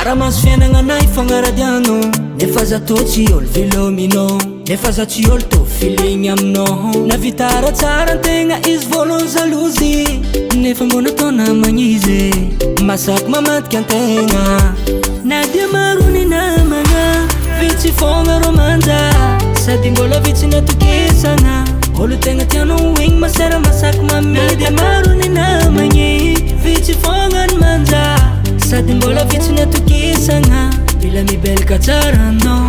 Aramaso fiainagnanay fagnaradiano nefa za tô tsy olo velominao nefa za tsy olo tô filigny aminao navitara tsara antegna izy voalony jalozy nefa mbô natao namagna izy masaky mamadiky antegna na dia maro ny namagna vitsy fogna rô manja sady mbola vitsy natokisagna olo tegna tianao igny masera masaky mame dia maro ny namagny vitsy fogna ny manja sady mbola vitsy natokisagna bila mibelaka tsara anao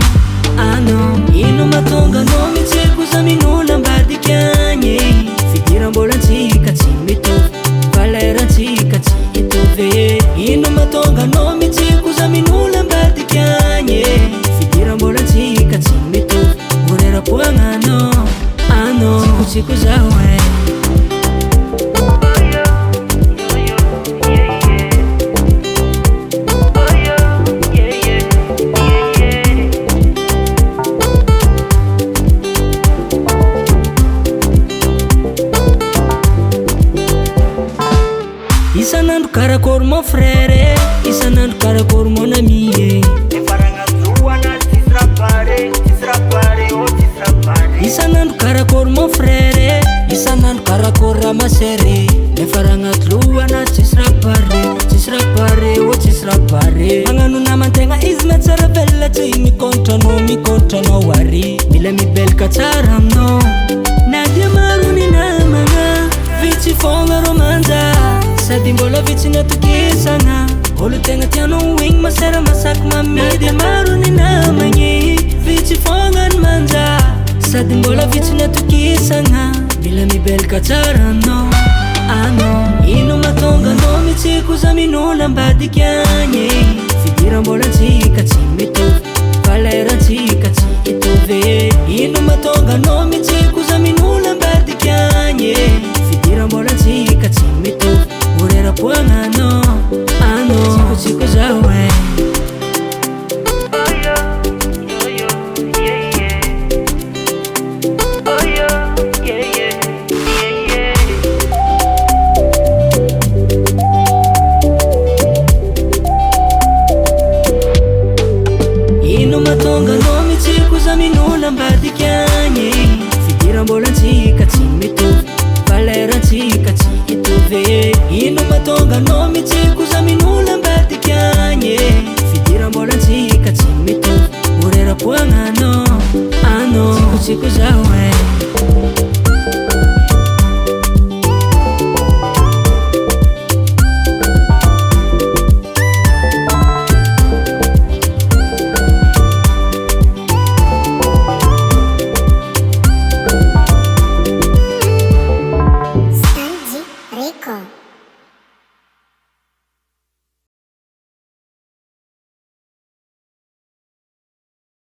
anao ino mahatonga anao mitseko za minolo ambadiky agny fidira mbola antsika tsy mitovy valerantsika tsy hitovy ino mahatonga anao mitseko za minolo ambadiky agny fidira mbola antsika tsy mitovy morera-poagna anao tsikotsiko zaho isanandro karakory mon frère isanandro karakory mon ami isanandro karakory mon frère isanandro karakory ramasere nefa ragnaty lohana tsisy rapare o tsisy rapare magnano namantegna izy matsara velona tsy mikontranao ary mila mibelaka tsara aminao na dia maro ny namagna vitsy fogna rô manja sady mbola vitsy natokisagna olo tegna tianao igny masera masaky mame dia maro ny namagny vitsy fogna ny manja sady mbola vitsy natokisagna bila mibelaka tsara anao ino mahatonga anao mitseko za minolo ambadiky agny fidira mbola antsika tsy mitovy valerantsika tsy hitovy ino mahatonga anao mitseko za minolo ambadiky agny fidira mbola antsika tsy mitovy morera-poagna anao tsikotsiko zaho ino mahatonga anao mitseko za minolo ambadiky agny fidira mbola antsika tsy mitovy valerantsika tsy hitovy ino mahatonga anao mitseko